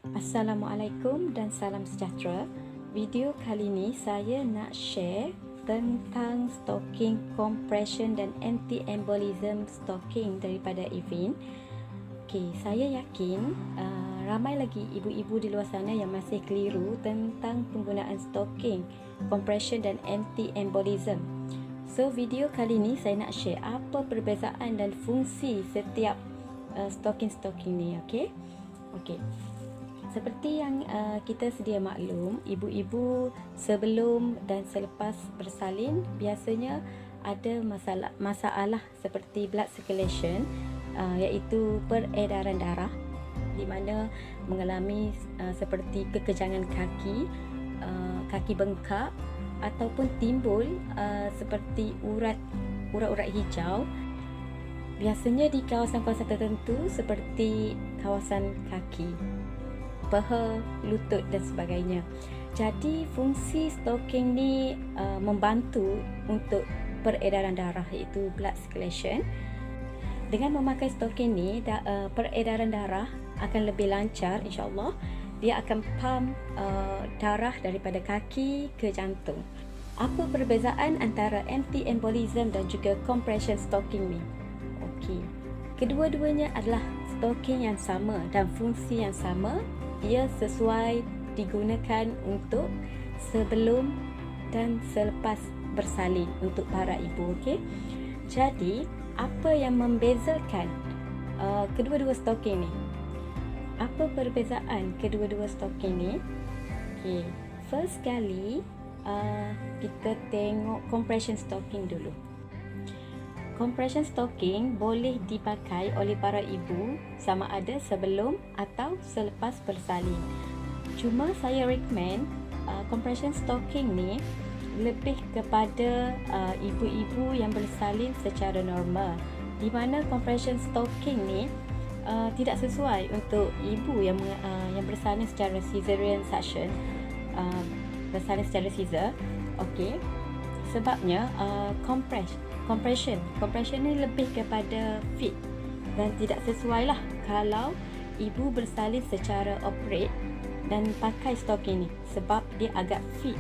Assalamualaikum dan salam sejahtera. Video kali ini saya nak share tentang stocking compression dan anti-embolism stocking daripada Evin. Okey, saya yakin ramai lagi ibu-ibu di luar sana yang masih keliru tentang penggunaan stocking compression dan anti-embolism. So video kali ini saya nak share apa perbezaan dan fungsi setiap stocking ni, okey? Okey. Seperti yang kita sedia maklum, ibu-ibu sebelum dan selepas bersalin biasanya ada masalah seperti blood circulation, iaitu peredaran darah, di mana mengalami seperti kekejangan kaki, kaki bengkak ataupun timbul seperti urat-urat hijau. Biasanya di kawasan-kawasan tertentu seperti kawasan kaki, paha, lutut dan sebagainya. Jadi fungsi stocking ni membantu untuk peredaran darah, iaitu blood circulation. Dengan memakai stocking ni, peredaran darah akan lebih lancar, insya-Allah. Dia akan pump darah daripada kaki ke jantung. Apa perbezaan antara anti-embolism dan juga compression stocking ni? Okey. Kedua-duanya adalah stocking yang sama dan fungsi yang sama. Ia sesuai digunakan untuk sebelum dan selepas bersalin untuk para ibu, okey. Jadi, apa yang membezakan kedua-dua stocking ni? Apa perbezaan kedua-dua stocking ni? Okey, first kali kita tengok compression stocking dulu. Compression stocking boleh dipakai oleh para ibu sama ada sebelum atau selepas bersalin. Cuma saya recommend compression stocking ni lebih kepada ibu-ibu yang bersalin secara normal, di mana compression stocking ni tidak sesuai untuk ibu yang bersalin secara cesarean section, bersalin secara caesar. Okey. Sebabnya compression ni lebih kepada fit dan tidak sesuai lah kalau ibu bersalin secara operate dan pakai stocking ni, sebab dia agak fit.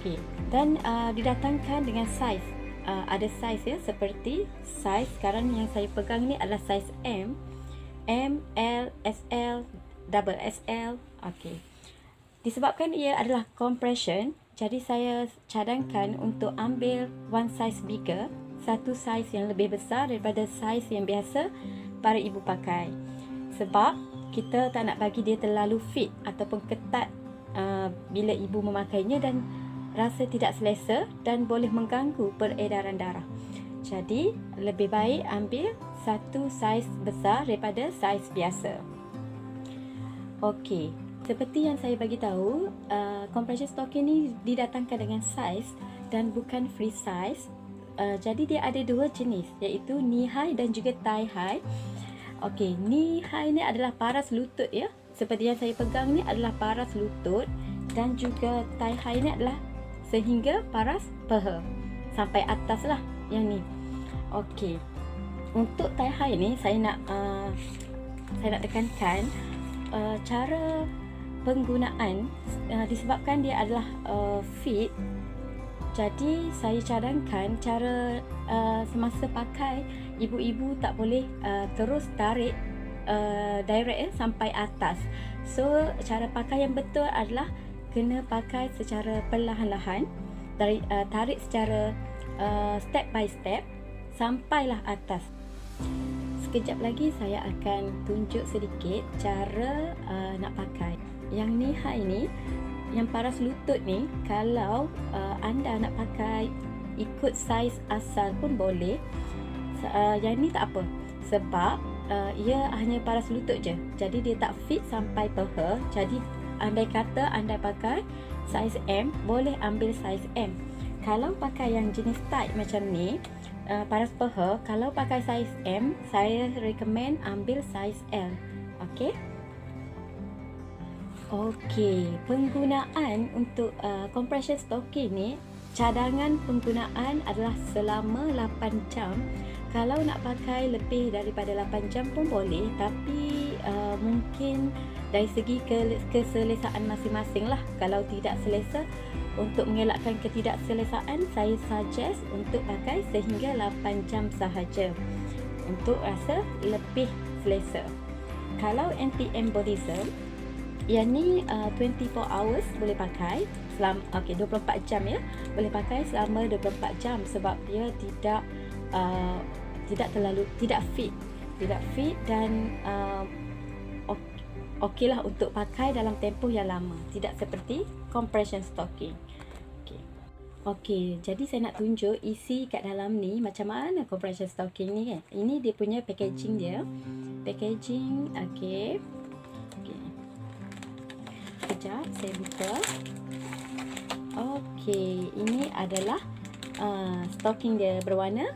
Okey, dan didatangkan dengan saiz. Ada saiz ya, seperti saiz sekarang yang saya pegang ni adalah saiz M, L, SL, double SL. Okey. Disebabkan ia adalah compression, jadi saya cadangkan untuk ambil one size bigger, satu saiz yang lebih besar daripada saiz yang biasa para ibu pakai. Sebab kita tak nak bagi dia terlalu fit ataupun ketat bila ibu memakainya dan rasa tidak selesa dan boleh mengganggu peredaran darah. Jadi lebih baik ambil satu saiz besar daripada saiz biasa. Okey. Seperti yang saya bagi tahu, compression stocking ni didatangkan dengan saiz dan bukan free size. Jadi dia ada dua jenis, iaitu knee high dan juga thigh high. Okey, knee high ni adalah paras lutut ya. Seperti yang saya pegang ni adalah paras lutut, dan juga thigh high ni adalah sehingga paras paha sampai atas lah yang ni. Okey. Untuk thigh high ni saya nak tekankan cara penggunaan, disebabkan dia adalah fit, jadi saya cadangkan cara semasa pakai, ibu-ibu tak boleh terus tarik direct sampai atas. So cara pakai yang betul adalah kena pakai secara perlahan-lahan, tarik secara step by step sampailah atas. Sekejap lagi saya akan tunjuk sedikit cara nak pakai. Yang knee high ni, yang paras lutut ni, kalau anda nak pakai ikut saiz asal pun boleh. Yang ni tak apa, sebab ia hanya paras lutut je, jadi dia tak fit sampai paha. Jadi andai kata anda pakai saiz M, boleh ambil saiz M. Kalau pakai yang jenis tight macam ni, paras paha, kalau pakai saiz M, saya recommend ambil saiz L. Okey. Okey, penggunaan untuk compression stocking ni, cadangan penggunaan adalah selama 8 jam. Kalau nak pakai lebih daripada 8 jam pun boleh, tapi mungkin dari segi keselesaan masing-masing lah. Kalau tidak selesa, untuk mengelakkan ketidakselesaan, saya suggest untuk pakai sehingga 8 jam sahaja untuk rasa lebih selesa. Kalau anti-embolism, yang ni 24 hours boleh pakai selama 24 jam ya. Boleh pakai selama 24 jam sebab dia tidak terlalu tidak fit dan okey lah untuk pakai dalam tempoh yang lama, tidak seperti compression stocking. Okey, jadi saya nak tunjuk isi kat dalam ni macam mana compression stocking ni kan. Ini dia punya packaging dia. Packaging, okey. Sekejap saya buka. Okey, ini adalah stocking dia berwarna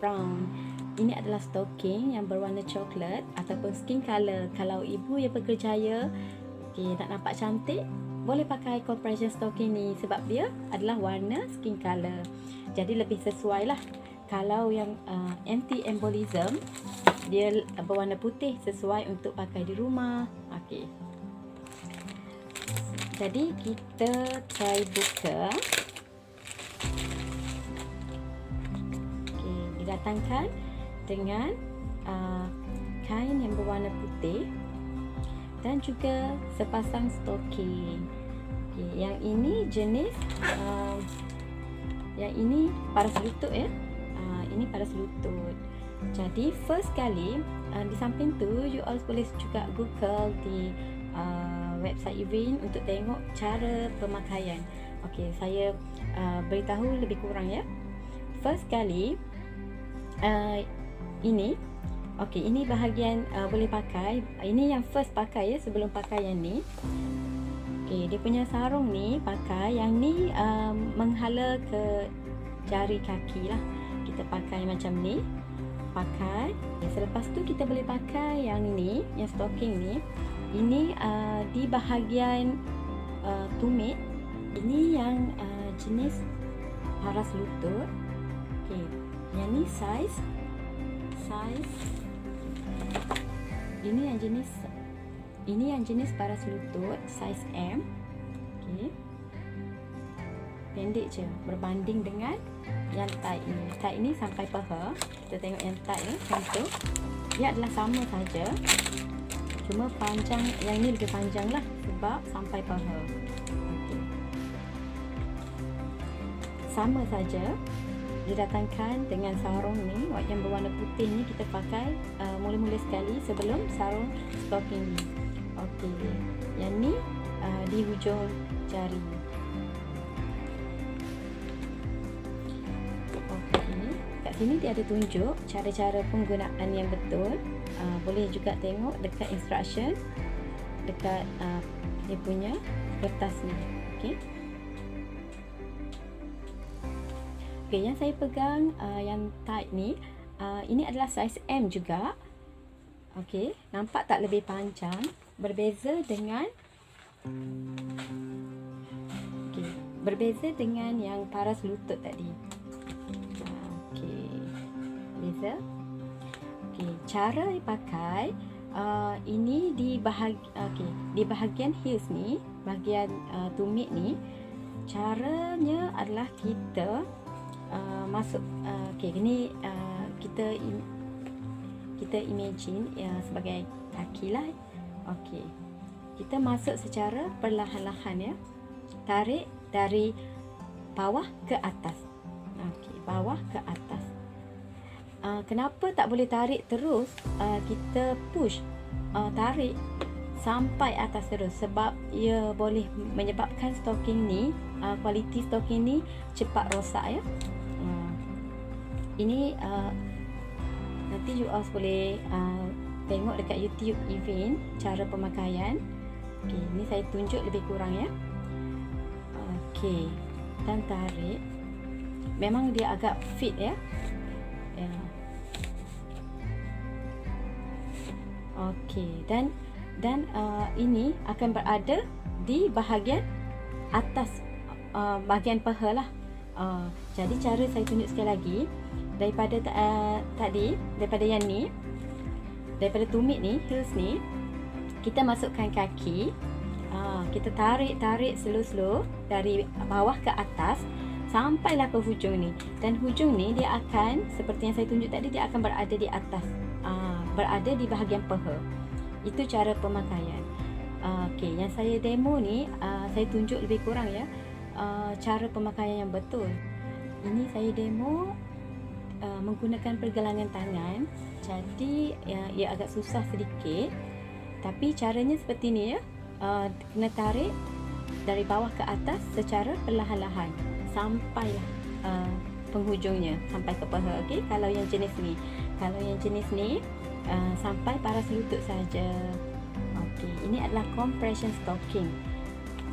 brown. Ini adalah stocking yang berwarna coklat ataupun skin color. Kalau ibu yang berkerjaya nak nampak cantik, boleh pakai compression stocking ni sebab dia adalah warna skin color. Jadi lebih sesuai lah. Kalau yang anti-embolism, dia berwarna putih, sesuai untuk pakai di rumah. Okey. Jadi kita try buka. Okey, didatangkan dengan kain yang berwarna putih dan juga sepasang stocking. Okay, yang ini jenis yang ini paras lutut ya. Ini paras lutut. Jadi first kali di samping tu you all boleh juga Google di website Evin untuk tengok cara pemakaian. Okey, saya beritahu lebih kurang ya. First kali ini ini bahagian boleh pakai. Ini yang first pakai ya, sebelum pakai yang ni. Okey, dia punya sarung ni pakai, yang ni menghala ke jari kaki lah. Kita pakai macam ni. Pakai. Selepas tu kita boleh pakai yang ni, yang stocking ni. Ini di bahagian tumit. Ini yang jenis paras lutut. Okey, yang ni size ini yang jenis paras lutut size M. Okey, pendek je berbanding dengan yang tight ni. Tight ni sampai paha. Kita tengok yang tight ni contoh, dia adalah sama saja, cuma panjang, yang ni lebih panjang lah sebab sampai paha. Okay. Sama saja, didatangkan dengan sarung ni yang berwarna putih ni, kita pakai mula-mula sekali sebelum sarung stocking ni. Okey, yang ni di hujung jari. Okey, kat sini dia ada tunjuk cara-cara penggunaan yang betul. Boleh juga tengok dekat instruction dekat dia punya kertas ni. Okey. Okey, yang saya pegang yang tight ni, ini adalah size M juga. Okey, nampak tak lebih panjang, berbeza dengan berbeza dengan yang paras lutut tadi. Okey, beza. Okey, cara dipakai ini di bahagian heels ni, bahagian tumit ni, caranya adalah kita masuk. Okey, ini kita imagine sebagai kaki lah. Okey, kita masuk secara perlahan-lahan ya. Tarik dari bawah ke atas. Okey, bawah ke atas. Kenapa tak boleh tarik terus? Kita push, tarik sampai atas terus, sebab ia boleh menyebabkan stocking ni, kualiti stocking ni cepat rosak ya. Ini nanti you all boleh tengok dekat YouTube Evin cara pemakaian. Okey, ni saya tunjuk lebih kurang ya. Okey, dan tarik. Memang dia agak fit ya. Okey, dan ini akan berada di bahagian atas bahagian paha lah. Jadi cara saya tunjuk sekali lagi, daripada tadi, daripada yang ni, daripada tumit ni, heels ni, kita masukkan kaki, kita tarik slow dari bawah ke atas sampailah ke hujung ni. Dan hujung ni dia akan, seperti yang saya tunjuk tadi, dia akan berada di atas, berada di bahagian peha. Itu cara pemakaian. Okey, yang saya demo ni saya tunjuk lebih kurang ya, cara pemakaian yang betul. Ini saya demo menggunakan pergelangan tangan. Jadi ia agak susah sedikit, tapi caranya seperti ni ya. Kena tarik dari bawah ke atas secara perlahan-lahan sampailah penghujungnya, sampai ke peha. Okey, kalau yang jenis ni sampai paras lutut saja. Okey, ini adalah compression stocking.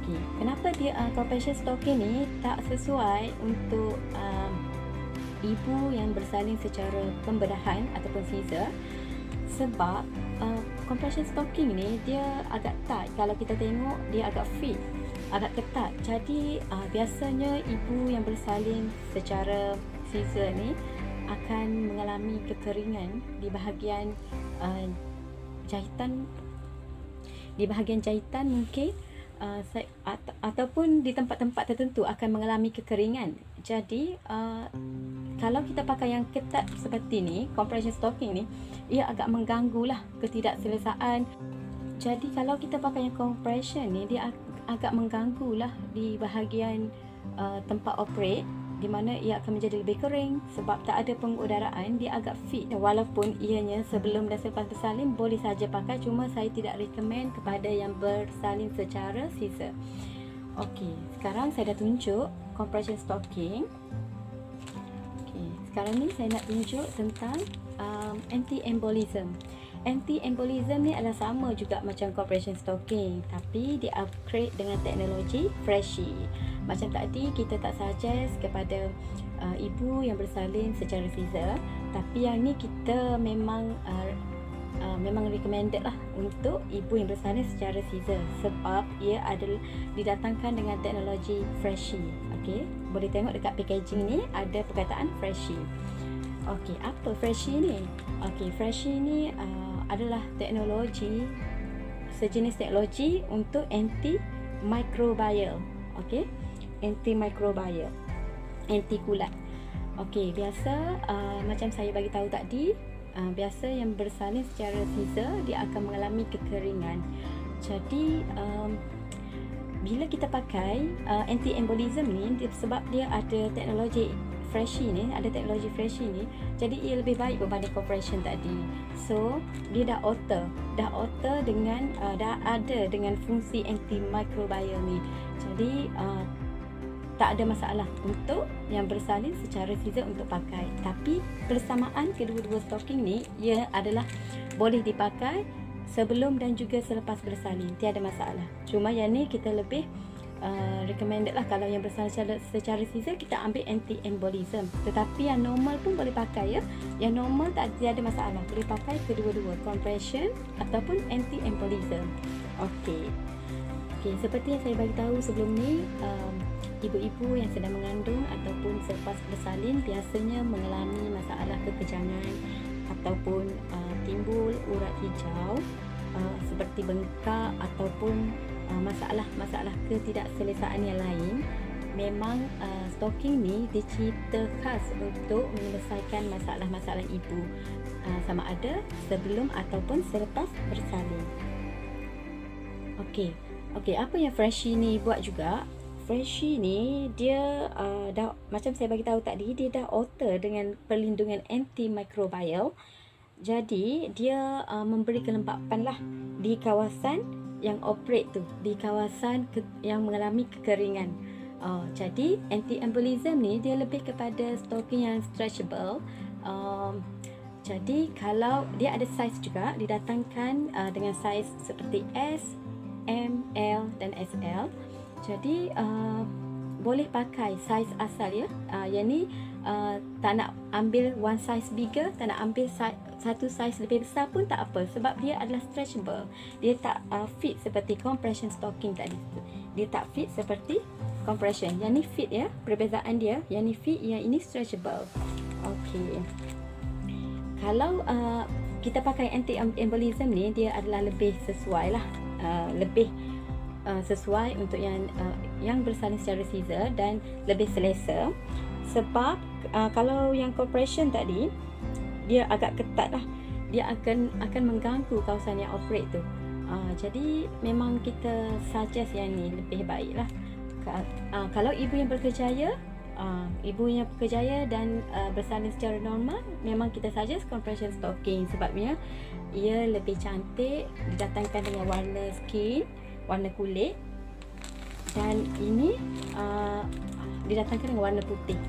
Okey, kenapa dia compression stocking ni tak sesuai untuk ibu yang bersalin secara pembedahan ataupun scissor? Sebab compression stocking ni dia agak tight. Kalau kita tengok dia agak fit, agak ketat. Jadi biasanya ibu yang bersalin secara scissor ni akan mengalami kekeringan di bahagian jahitan, mungkin ataupun di tempat-tempat tertentu akan mengalami kekeringan. Jadi kalau kita pakai yang ketat seperti ni, compression stocking ni, ia agak mengganggulah ketidakselesaan. Jadi kalau kita pakai yang compression ni, dia agak mengganggulah di bahagian tempat operate, di mana ia akan menjadi lebih kering sebab tak ada pengudaraan. Dia agak fit, walaupun ianya sebelum dan selepas bersalin boleh saja pakai, cuma saya tidak recommend kepada yang bersalin secara scissor. Okey, sekarang saya dah tunjuk compression stocking. Okey, sekarang ni saya nak tunjuk tentang anti-embolism. Anti-embolism ni adalah sama juga macam compression stocking, tapi di upgrade dengan teknologi Freshie. Macam tadi, kita tak suggest kepada ibu yang bersalin secara scissor, tapi yang ni kita memang recommended lah untuk ibu yang bersalin secara scissor, sebab ia adalah didatangkan dengan teknologi Freshie. Okey, boleh tengok dekat packaging ni ada perkataan Freshie. Okey, apa Freshie ni? Okey, Freshie ni adalah teknologi, sejenis teknologi untuk anti-microbial. Okey, anti-microbial, anti kulat. Okey, biasa macam saya bagi tahu tadi, biasa yang bersalin secara scissor dia akan mengalami kekeringan. Jadi bila kita pakai anti-embolism ni, sebab dia ada teknologi Freshie ni, jadi ia lebih baik berbanding compression tadi. So dia dah alter dengan dah ada dengan fungsi antimicrobial ni. Jadi tak ada masalah untuk yang bersalin secara scissor untuk pakai. Tapi bersamaan kedua-dua stocking ni, ia adalah boleh dipakai sebelum dan juga selepas bersalin, tiada masalah. Cuma yang ni kita lebih recommended lah. Kalau yang bersalin secara scissor, kita ambil anti-embolism. Tetapi yang normal pun boleh pakai ya. Yang normal tak ada masalah, boleh pakai kedua-dua, compression ataupun anti-embolism. Okey, seperti yang saya bagi tahu sebelum ni, ibu-ibu yang sedang mengandung ataupun selepas bersalin biasanya mengalami masalah kekejangan ataupun timbul urat hijau seperti bengkak ataupun masalah ketidakselesaan yang lain. Memang stocking ni dicipta khas untuk menyelesaikan masalah-masalah ibu, sama ada sebelum ataupun selepas bersalin. Okey, apa yang Freshie ni buat juga? Freshie ni dia dah, macam saya bagi tahu tadi, dia dah alter dengan perlindungan antimicrobial. Jadi dia memberi kelembapan lah di kawasan yang operate tu, di kawasan yang mengalami kekeringan. Jadi anti-embolism ni dia lebih kepada stocking yang stretchable. Jadi kalau dia ada saiz juga, didatangkan dengan saiz seperti S, M, L dan SL. Jadi boleh pakai saiz asal ya. Yang ni tak nak ambil one size bigger, tak nak ambil satu saiz lebih besar pun tak apa, sebab dia adalah stretchable. Dia tak fit seperti compression stocking tadi. Dia tak fit seperti compression. Yang ni fit ya, perbezaan dia. Yang ni fit, yang ini stretchable. Okey. Kalau kita pakai anti-embolism ni, dia adalah lebih sesuai lah, lebih sesuai untuk yang bersalin secara scissor dan lebih selesa. Sebab kalau yang compression tadi, dia agak ketat lah, dia akan mengganggu kawasan yang operate tu. Jadi memang kita suggest yang ni lebih baik lah. Kalau ibu yang berkejaya, dan bersalin secara normal, memang kita suggest compression stocking, sebabnya ia lebih cantik, didatangkan dengan warna skin, warna kulit, dan ini didatangkan dengan warna putih.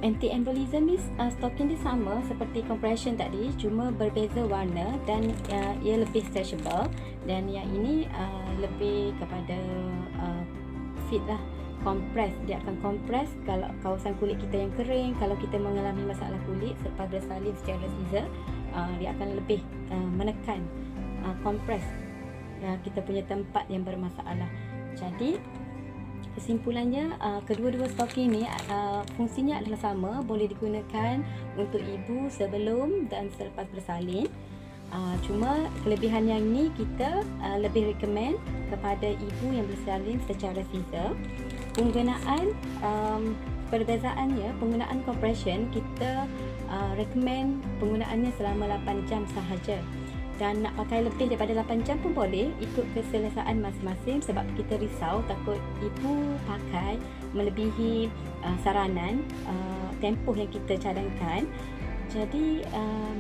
Anti-embolism ni stocking dia sama seperti compression tadi, cuma berbeza warna dan ia lebih stretchable, dan yang ini lebih kepada fit lah, compress. Dia akan compress kalau kawasan kulit kita yang kering. Kalau kita mengalami masalah kulit selepas bersalin secara scissor, dia akan lebih menekan, compress kita punya tempat yang bermasalah. Jadi kesimpulannya, kedua-dua stocking ni fungsinya adalah sama, boleh digunakan untuk ibu sebelum dan selepas bersalin. Cuma kelebihan yang ni kita lebih recommend kepada ibu yang bersalin secara scissor. Penggunaan perbezaannya, penggunaan compression kita recommend penggunaannya selama 8 jam sahaja. Dan nak pakai lebih daripada 8 jam pun boleh, ikut keselesaan masing-masing, sebab kita risau takut ibu pakai melebihi saranan tempoh yang kita cadangkan. Jadi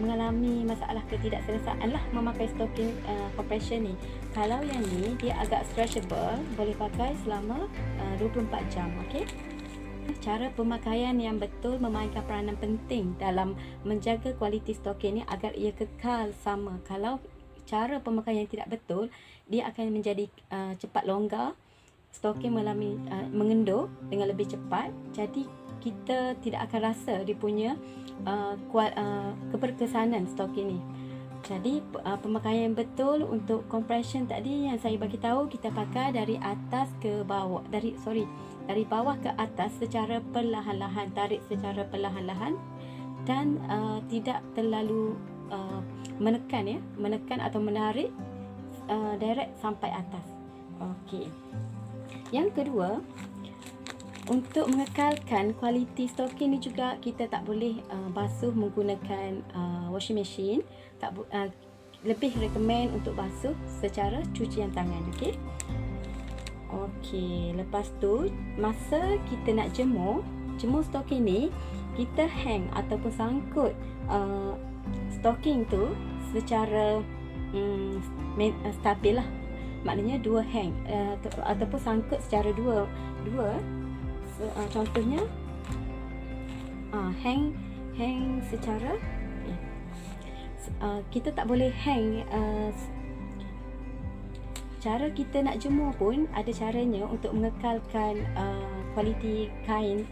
mengalami masalah ketidakselesaan lah memakai stocking compression ni. Kalau yang ni dia agak stretchable, boleh pakai selama 24 jam. Okey. Cara pemakaian yang betul memainkan peranan penting dalam menjaga kualiti stocking ni agar ia kekal sama. Kalau cara pemakaian yang tidak betul, dia akan menjadi cepat longgar, stocking mengendur dengan lebih cepat. Jadi kita tidak akan rasa dia punya keberkesanan stocking ni. Jadi pemakaian yang betul untuk compression tadi yang saya bagi tahu, kita pakai dari atas ke bawah, dari bawah ke atas secara perlahan-lahan, tarik secara perlahan-lahan, dan tidak terlalu menekan atau menarik direct sampai atas. Okey. Yang kedua, untuk mengekalkan kualiti stocking ni juga kita tak boleh basuh menggunakan washing machine. Lebih recommend untuk basuh secara cucian tangan. Okey. Okey, lepas tu masa kita nak jemur stocking ni, kita hang ataupun sangkut stocking tu secara stabil lah. Maknanya dua hang ataupun sangkut secara dua. Contohnya hang secara kita tak boleh hang. Cara kita nak jemur pun ada caranya untuk mengekalkan kualiti kain,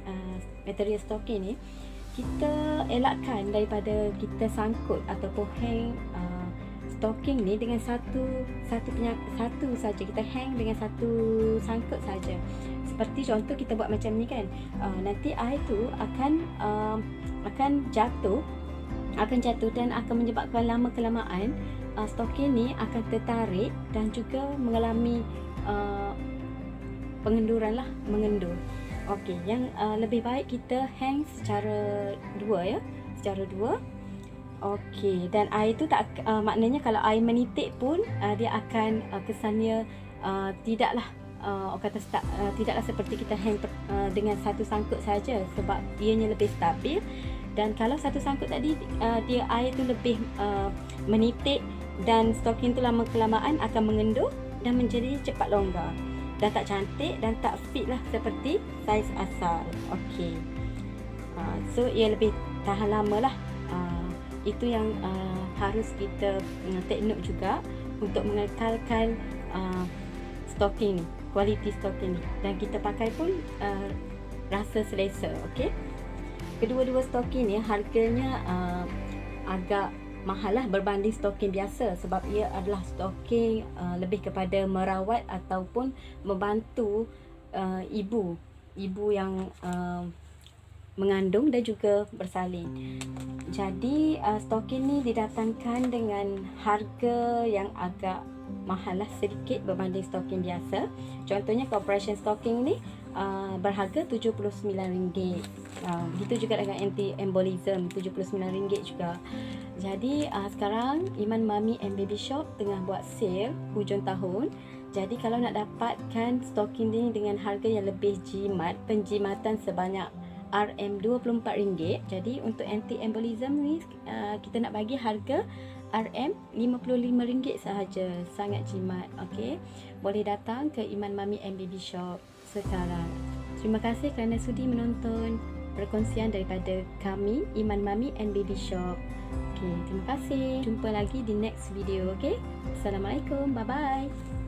material stocking ni. Kita elakkan daripada kita sangkut ataupun hang stocking ni dengan satu saja. Kita hang dengan satu sangkut saja. Seperti contoh kita buat macam ni kan, nanti air tu akan jatuh dan akan menyebabkan lama kelamaan stocking ni akan tertarik dan juga mengalami mengendur. Okey, yang lebih baik kita hang secara dua. Okey, dan air tu tak maknanya kalau air menitik pun dia akan kesannya tidaklah tidaklah seperti kita hang dengan satu sangkut saja, sebab ianya lebih stabil. Dan kalau satu sangkut tadi dia air tu lebih menitik, dan stocking tu lama kelamaan akan mengendur dan menjadi cepat longgar dan tak cantik dan tak fit lah seperti saiz asal. Okey. So ia lebih tahan lama lah. Itu yang harus kita take note juga untuk mengekalkan stocking ni, kualiti stocking ni, dan kita pakai pun rasa selesa. Okey. Kedua-dua stocking ni harganya agak mahal lah berbanding stocking biasa, sebab ia adalah stocking lebih kepada merawat ataupun membantu ibu yang mengandung dan juga bersalin. Jadi stokin ni didatangkan dengan harga yang agak mahal lah sedikit berbanding stokin biasa. Contohnya compression stocking ni berharga RM79. Begitu juga dengan anti-embolism RM79 juga. Jadi sekarang Iman Mummy and Baby Shop tengah buat sale hujung tahun. Jadi kalau nak dapatkan stocking ni dengan harga yang lebih jimat, penjimatan sebanyak RM24. Jadi untuk anti-embolism ni kita nak bagi harga RM55 sahaja. Sangat jimat. Okey. Boleh datang ke Iman Mummy and Baby Shop sekarang. Terima kasih kerana sudi menonton perkongsian daripada kami Iman Mummy and Baby Shop. Okey, terima kasih. Jumpa lagi di next video. Okey. Assalamualaikum. Bye bye.